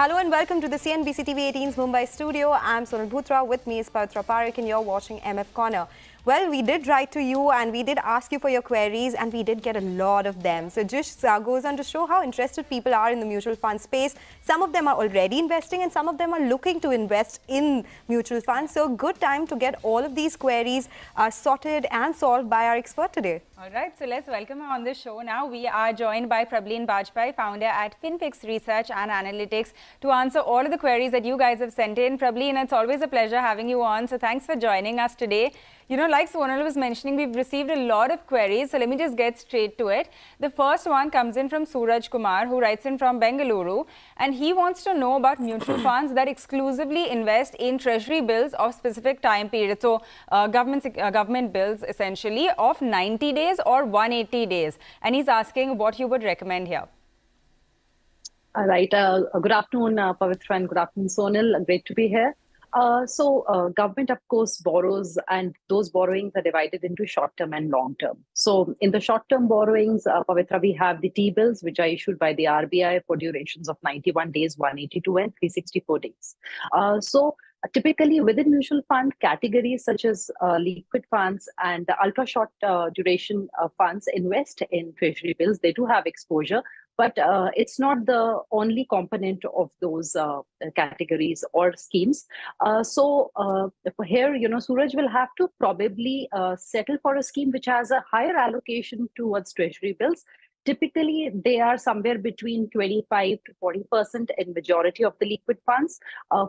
Hello and welcome to the CNBC TV18's Mumbai studio. I'm Sonal Bhutra. With me is Pavitra Parikh and you're watching MF Corner. Well, we did write to you and we did ask you for your queries and we did get a lot of them. So just goes on to show how interested people are in the mutual fund space. Some of them are already investing and some of them are looking to invest in mutual funds. So good time to get all of these queries sorted and solved by our expert today. All right, so let's welcome her on the show now. We are joined by Prableen Bajpai, founder at FinFix Research and Analytics, to answer all of the queries that you guys have sent in. Prableen, it's always a pleasure having you on. So thanks for joining us today. You know, like Sonal was mentioning, we've received a lot of queries. So let me just get straight to it. The first one comes in from Suraj Kumar, who writes in from Bengaluru. And he wants to know about mutual funds that exclusively invest in treasury bills of specific time period. So government bills essentially of 90 days or 180 days. And he's asking what you would recommend here. All right. Good afternoon, Pavitra, and good afternoon, Sonal. Great to be here. Government, of course, borrows, and those borrowings are divided into short-term and long-term. So in the short-term borrowings, Pavitra, we have the T-bills, which are issued by the RBI for durations of 91 days, 182 and 364 days. Typically, within mutual fund categories such as liquid funds and the ultra-short duration funds invest in treasury bills. They do have exposure, but it's not the only component of those categories or schemes. Here, Suraj will have to probably settle for a scheme which has a higher allocation towards treasury bills. Typically, they are somewhere between 25 to 40% in majority of the liquid funds.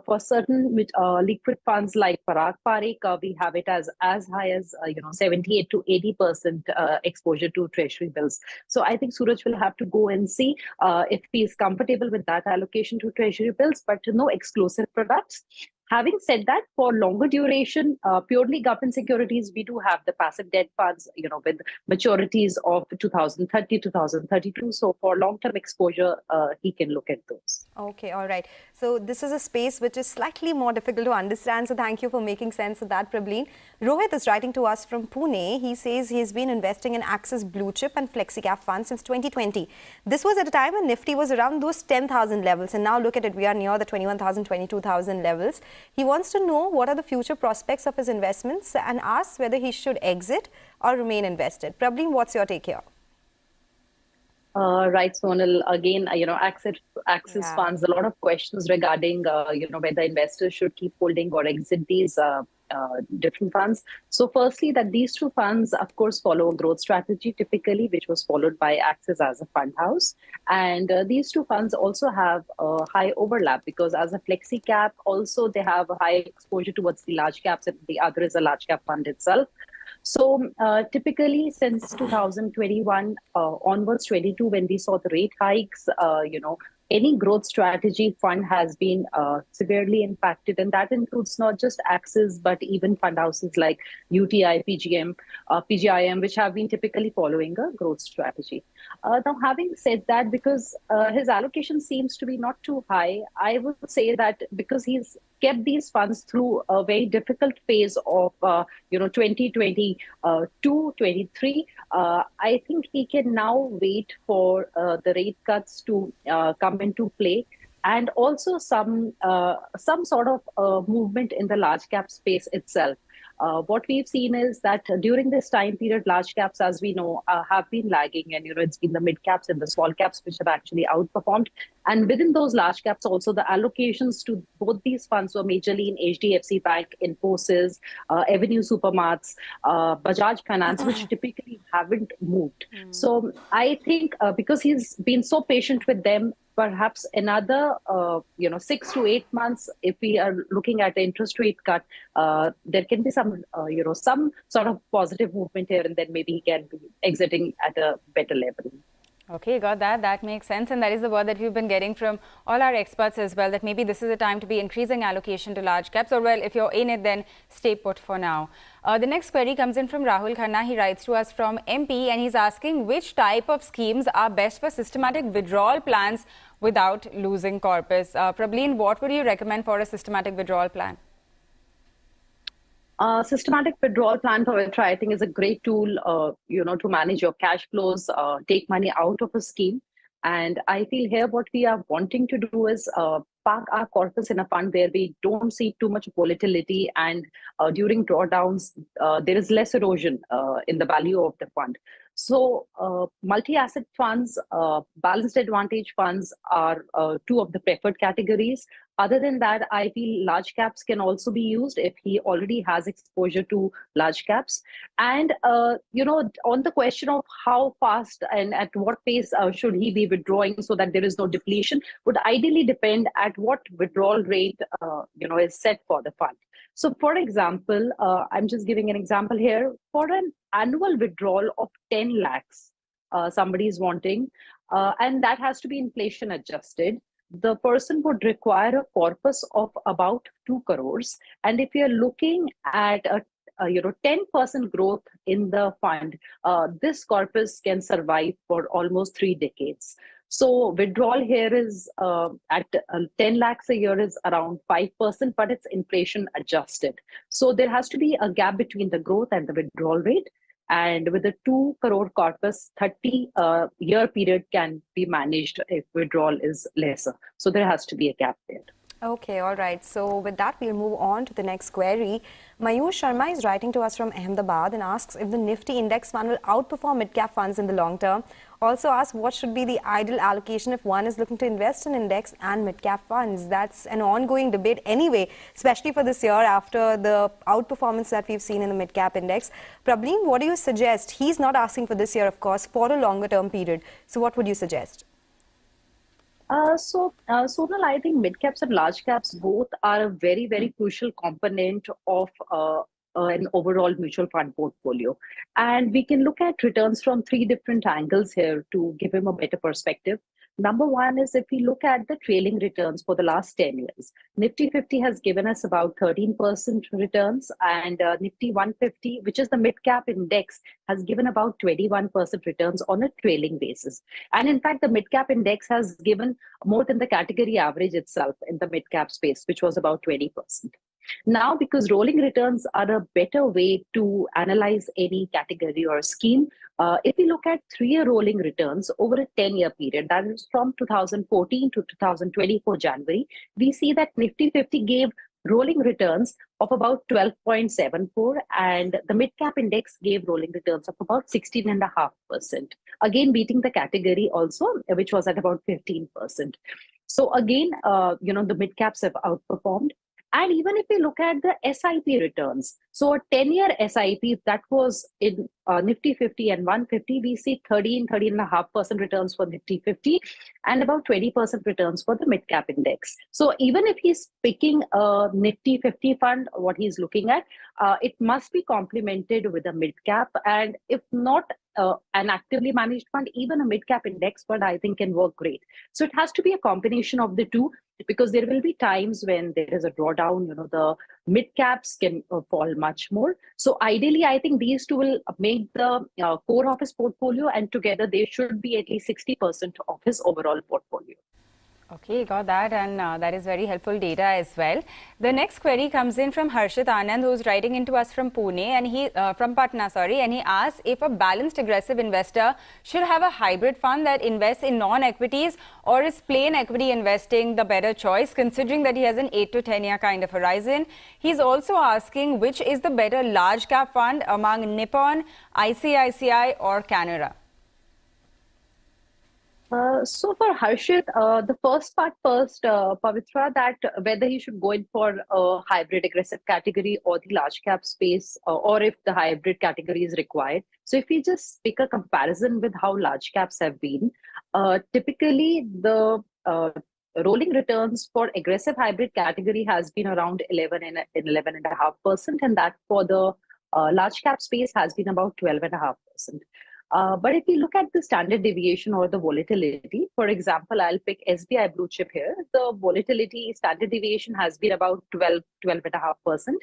For certain liquid funds like Parikh, we have it as high as 78 to 80% exposure to treasury bills. So I think Suraj will have to go and see if he is comfortable with that allocation to treasury bills, but no exclusive products. Having said that, for longer duration, purely government securities, we do have the passive debt funds, with maturities of 2030, 2032. So for long-term exposure, he can look at those. Okay, all right. So this is a space which is slightly more difficult to understand. So thank you for making sense of that, Prableen. Rohit is writing to us from Pune. He says he's been investing in Axis Blue Chip and FlexiCap funds since 2020. This was at a time when Nifty was around those 10,000 levels. And now look at it, we are near the 21,000, 22,000 levels. He wants to know what are the future prospects of his investments and asks whether he should exit or remain invested. Prableen, what's your take here? Right, Sonal. Again, Axis funds, a lot of questions regarding, whether investors should keep holding or exit these different funds. So firstly, that these two funds, of course, follow a growth strategy typically, which was followed by Axis as a fund house. And these two funds also have a high overlap because as a flexi cap, also they have a high exposure towards the large caps, and the other is a large cap fund itself. So typically since 2021 onwards, 22, when we saw the rate hikes, any growth strategy fund has been severely impacted. And that includes not just Axis, but even fund houses like UTI, PGIM, which have been typically following a growth strategy. Now, having said that, because his allocation seems to be not too high, I would say that because he's kept these funds through a very difficult phase of 2022, 23, I think he can now wait for the rate cuts to come into play, and also some sort of movement in the large cap space itself. What we've seen is that during this time period, large caps, as we know, have been lagging, and it's been the mid caps and the small caps which have actually outperformed. And within those large caps, also the allocations to both these funds were majorly in HDFC Bank, Infosys, Avenue Supermarts, Bajaj Finance, which typically haven't moved. So I think because he's been so patient with them, perhaps another 6 to 8 months, if we are looking at the interest rate cut, there can be some sort of positive movement here, and then maybe he can be exiting at a better level. Okay, got that. That makes sense. And that is the word that we've been getting from all our experts as well, that maybe this is a time to be increasing allocation to large caps, or well, if you're in it, then stay put for now. The next query comes in from Rahul Khanna. He writes to us from MP and he's asking which type of schemes are best for systematic withdrawal plans without losing corpus. Prableen, what would you recommend for a systematic withdrawal plan? Systematic withdrawal plan, Pavitra, I think is a great tool, to manage your cash flows, take money out of a scheme. And I feel here what we are wanting to do is park our corpus in a fund where we don't see too much volatility, and during drawdowns, there is less erosion in the value of the fund. So multi-asset funds, balanced advantage funds are two of the preferred categories. Other than that, I feel large caps can also be used if he already has exposure to large caps. And, on the question of how fast and at what pace should he be withdrawing so that there is no depletion would ideally depend at what withdrawal rate, is set for the fund. So, for example, I'm just giving an example here. For an annual withdrawal of 10 lakhs, somebody is wanting, and that has to be inflation adjusted, the person would require a corpus of about 2 crores. And if you're looking at a 10% growth in the fund, this corpus can survive for almost 3 decades. So withdrawal here is at 10 lakhs a year is around 5%, but it's inflation adjusted. So there has to be a gap between the growth and the withdrawal rate. And with a 2 crore corpus, 30-year period can be managed if withdrawal is lesser. So there has to be a gap there. Okay, all right. So with that, we'll move on to the next query. Mayur Sharma is writing to us from Ahmedabad and asks if the Nifty index fund will outperform mid-cap funds in the long term. Also asks what should be the ideal allocation if one is looking to invest in index and mid-cap funds. That's an ongoing debate anyway, especially for this year after the outperformance that we've seen in the mid-cap index. Prableen, what do you suggest? He's not asking for this year, of course, for a longer term period. So what would you suggest? Sonal, I think mid caps and large caps both are a very, very crucial component of an overall mutual fund portfolio. And we can look at returns from 3 different angles here to give him a better perspective. Number one is if we look at the trailing returns for the last 10 years. Nifty 50 has given us about 13% returns, and Nifty 150, which is the mid-cap index, has given about 21% returns on a trailing basis. And in fact, the mid-cap index has given more than the category average itself in the mid-cap space, which was about 20%. Now, because rolling returns are a better way to analyze any category or scheme, if we look at 3-year rolling returns over a 10-year period, that is from 2014 to 2024 January, we see that Nifty 50 gave rolling returns of about 12.74, and the mid-cap index gave rolling returns of about 16.5%. Again, beating the category also, which was at about 15%. So again, the mid-caps have outperformed. And even if we look at the SIP returns, so a 10-year SIP that was in Nifty 50 and 150, we see 13.5% returns for Nifty 50 and about 20% returns for the mid-cap index. So even if he's picking a Nifty 50 fund, what he's looking at, it must be complemented with a mid-cap. And if not an actively managed fund, even a mid-cap index fund, I think can work great. So it has to be a combination of the two, because there will be times when there is a drawdown, the mid caps can fall much more. So ideally, I think these two will make the core of his portfolio, and together they should be at least 60% of his overall portfolio. Okay, got that, and that is very helpful data as well. The next query comes in from Harshit Anand, who's writing into us from Pune, and from Patna, and he asks if a balanced aggressive investor should have a hybrid fund that invests in non-equities, or is plain equity investing the better choice, considering that he has an 8 to 10 year kind of horizon. He's also asking which is the better large cap fund among Nippon, ICICI or Canara. So for Harshit, the first part first, Pavitra, that whether he should go in for a hybrid aggressive category or the large cap space, or if the hybrid category is required. So if we just pick a comparison with how large caps have been, typically the rolling returns for aggressive hybrid category has been around 11.5%, and that for the large cap space has been about 12.5%. But if you look at the standard deviation or the volatility, for example, I'll pick SBI Blue Chip here. The volatility standard deviation has been about 12.5%.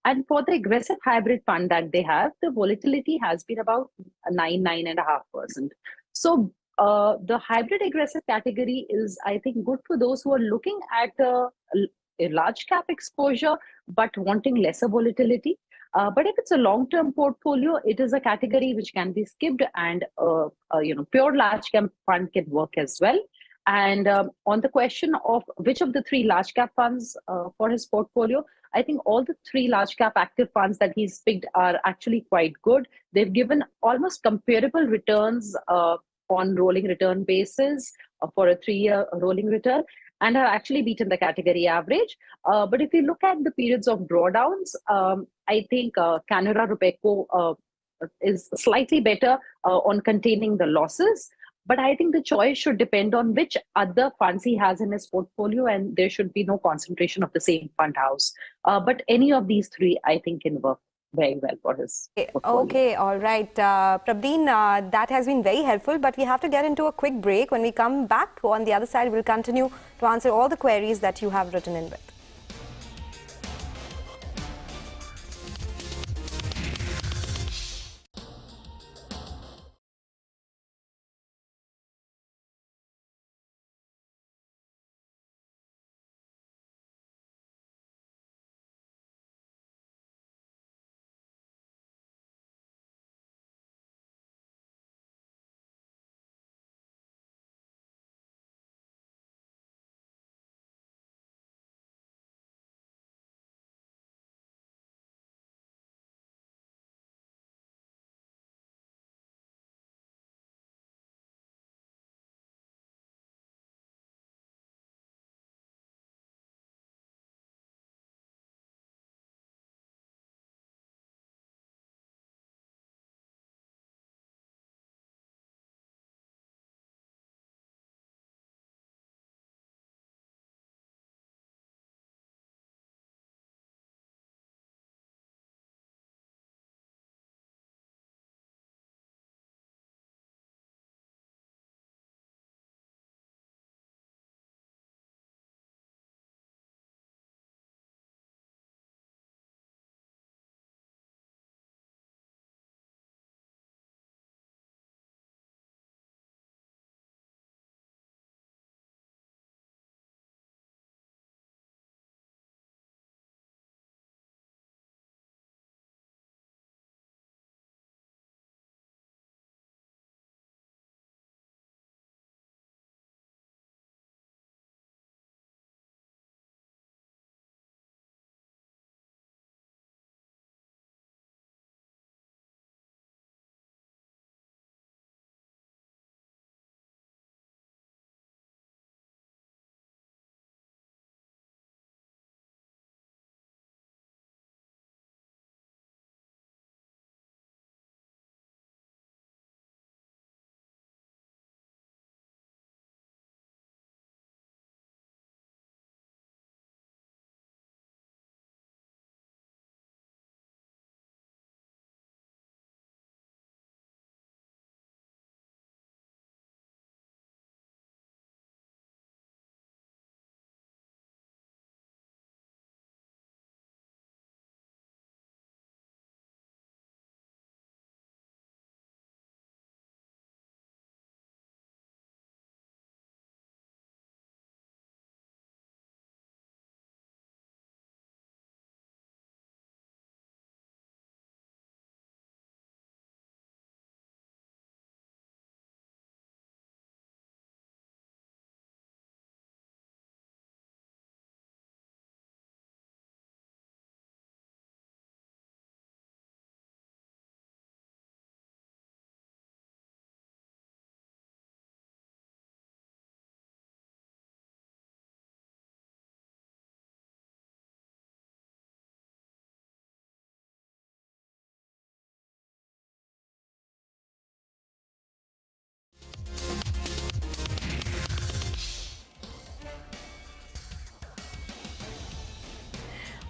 And for the aggressive hybrid fund that they have, the volatility has been about 9.5%. So the hybrid aggressive category is, I think, good for those who are looking at a large cap exposure, but wanting lesser volatility. But if it's a long-term portfolio, it is a category which can be skipped, and pure large cap fund can work as well. And on the question of which of the three large cap funds for his portfolio, I think all the three large cap active funds that he's picked are actually quite good. They've given almost comparable returns on rolling return basis for a 3-year rolling return, and have actually beaten the category average. But if you look at the periods of drawdowns, I think Canara Robeco is slightly better on containing the losses. But I think the choice should depend on which other funds he has in his portfolio, and there should be no concentration of the same fund house. But any of these three, I think, can work very well for his portfolio. Okay, all right. Prableen, that has been very helpful, but we have to get into a quick break. When we come back on the other side, we'll continue to answer all the queries that you have written in with.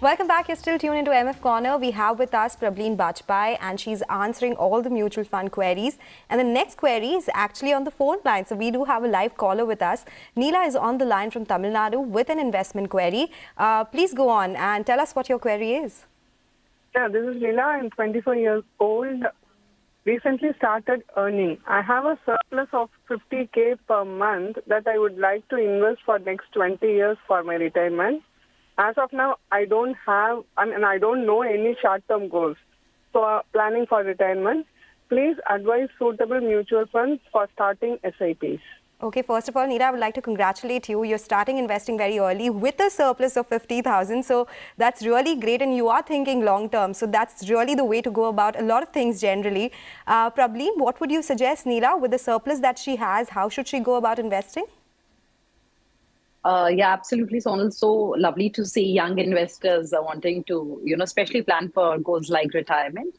Welcome back. You're still tuned into MF Corner. We have with us Prableen Bajpai, and she's answering all the mutual fund queries. And the next query is actually on the phone line. So we do have a live caller with us. Neela is on the line from Tamil Nadu with an investment query. Please go on and tell us what your query is. Yeah, this is Neela. I'm 24 years old. Recently started earning. I have a surplus of 50K per month that I would like to invest for next 20 years for my retirement. As of now, I don't have, and I don't know any short-term goals. So planning for retirement, please advise suitable mutual funds for starting SIPs. Okay, first of all, Neela, I would like to congratulate you. You're starting investing very early with a surplus of 50,000. So that's really great. And you are thinking long term. So that's really the way to go about a lot of things generally. Prableen, what would you suggest, Neela, with the surplus that she has? How should she go about investing? Yeah, absolutely, Sonal. So lovely to see young investors wanting to, especially plan for goals like retirement.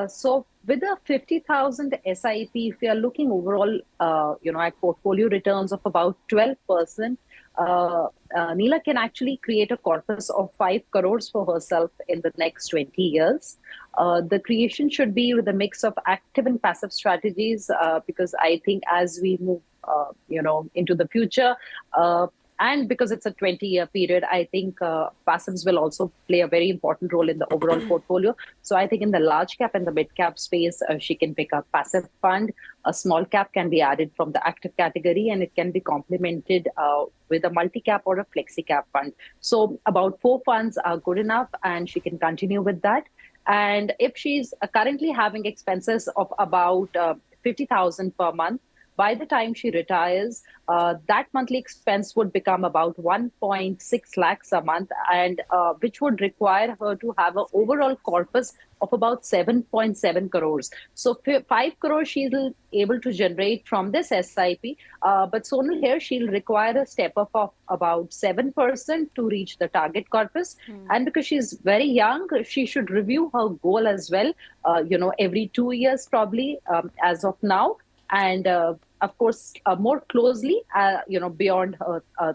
So with a 50,000 SIP, if we are looking overall, at portfolio returns of about 12%, Neela can actually create a corpus of 5 crores for herself in the next 20 years. The creation should be with a mix of active and passive strategies, because I think as we move, into the future, and because it's a 20-year period, I think passives will also play a very important role in the overall portfolio. So I think in the large cap and the mid cap space, she can pick a passive fund. A small cap can be added from the active category, and it can be complemented with a multi-cap or a flexi cap fund. So about 4 funds are good enough, and she can continue with that. And if she's currently having expenses of about 50,000 per month, by the time she retires, that monthly expense would become about 1.6 lakhs a month, and which would require her to have an overall corpus of about 7.7 crores. So 5 crores she'll able to generate from this SIP, but Sonal here, she'll require a step up of about 7% to reach the target corpus. And because she's very young, she should review her goal as well, every 2 years probably, as of now. And of course, more closely, beyond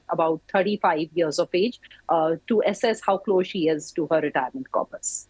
about 35 years of age, to assess how close she is to her retirement corpus.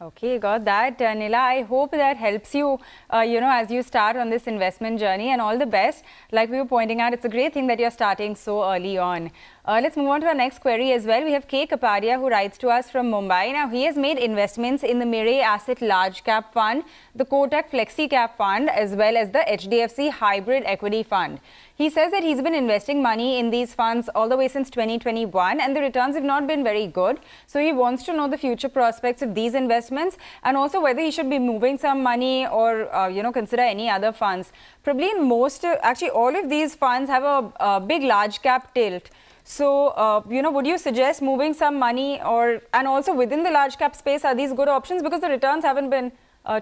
Okay, got that. Neela, I hope that helps you, as you start on this investment journey, and all the best. Like we were pointing out, it's a great thing that you're starting so early on. Let's move on to our next query as well. We have K. Kapadia, who writes to us from Mumbai. Now, he has made investments in the Mirae Asset Large Cap Fund, the Kotak Flexi Cap Fund, as well as the HDFC Hybrid Equity Fund. He says that he's been investing money in these funds all the way since 2021, and the returns have not been very good. So he wants to know the future prospects of these investments, and also whether he should be moving some money or, consider any other funds. Prableen, actually all of these funds have a big large cap tilt. So, would you suggest moving some money, and also within the large cap space, are these good options? Because the returns haven't been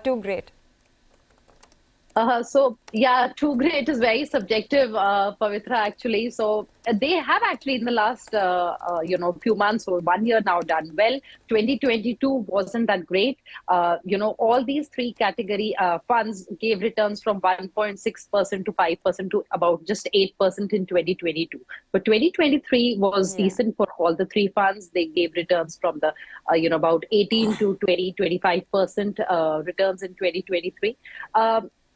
too great. So, yeah, too great is very subjective, Pavitra, actually. So they have actually in the last, few months or 1 year now done well. 2022 wasn't that great. All these 3 category funds gave returns from 1.6% to 5% to about just 8% in 2022. But 2023 was decent for all the 3 funds. They gave returns from the, about 18 to 25% returns in 2023.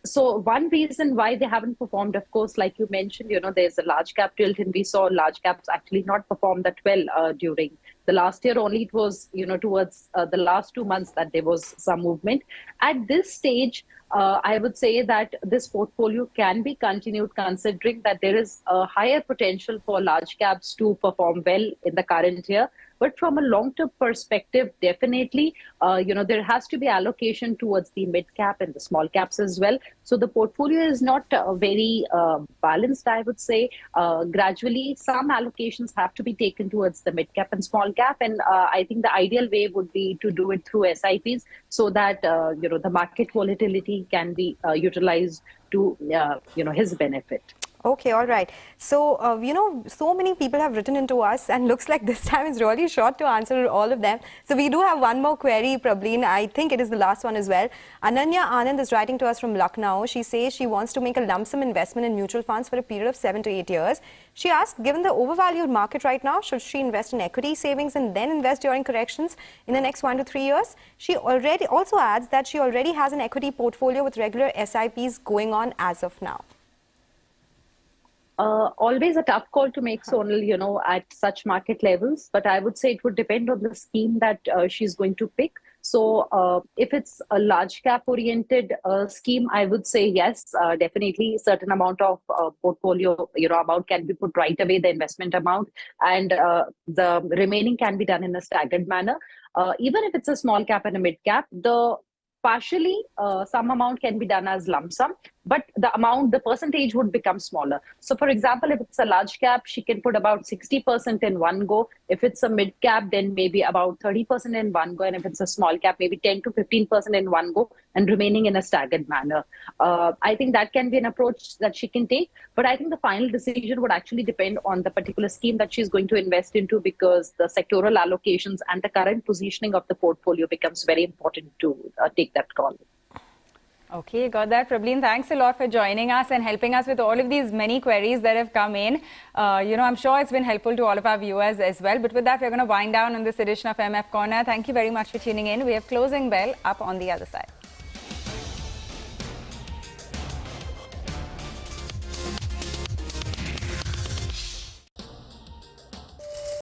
So one reason why they haven't performed, of course, like you mentioned, there's a large cap tilt, and we saw large caps actually not perform that well during the last year. Only it was, towards the last 2 months that there was some movement. At this stage, I would say that this portfolio can be continued, considering that there is a higher potential for large caps to perform well in the current year. But from a long-term perspective, definitely, there has to be allocation towards the mid-cap and the small caps as well. So the portfolio is not very balanced, I would say. Gradually, some allocations have to be taken towards the mid-cap and small cap. And I think the ideal way would be to do it through SIPs, so that, the market volatility can be utilized to, his benefit. Okay, all right. So, so many people have written into us, and looks like this time is really short to answer all of them. So we do have one more query, Prableen. I think it is the last one as well. Ananya Anand is writing to us from Lucknow. She says she wants to make a lump sum investment in mutual funds for a period of 7 to 8 years. She asked, given the overvalued market right now, should she invest in equity savings and then invest during corrections in the next 1 to 3 years? She already also adds that she already has an equity portfolio with regular SIPs going on as of now. Always a tough call to make, Sonal, at such market levels. But I would say it would depend on the scheme that she's going to pick. So if it's a large cap oriented scheme, I would say yes, definitely certain amount of portfolio, amount can be put right away, the investment amount, and the remaining can be done in a staggered manner. Even if it's a small cap and a mid cap, partially some amount can be done as lump sum. but the percentage would become smaller. So for example, if it's a large cap, she can put about 60% in one go. If it's a mid cap, then maybe about 30% in one go. And if it's a small cap, maybe 10 to 15% in one go and remaining in a staggered manner. I think that can be an approach that she can take. But I think the final decision would actually depend on the particular scheme that she's going to invest into, because the sectoral allocations and the current positioning of the portfolio becomes very important to take that call. Okay, got that. Prableen, thanks a lot for joining us and helping us with all of these many queries that have come in. I'm sure it's been helpful to all of our viewers as well. But with that, we're going to wind down on this edition of MF Corner. Thank you very much for tuning in. We have Closing Bell up on the other side.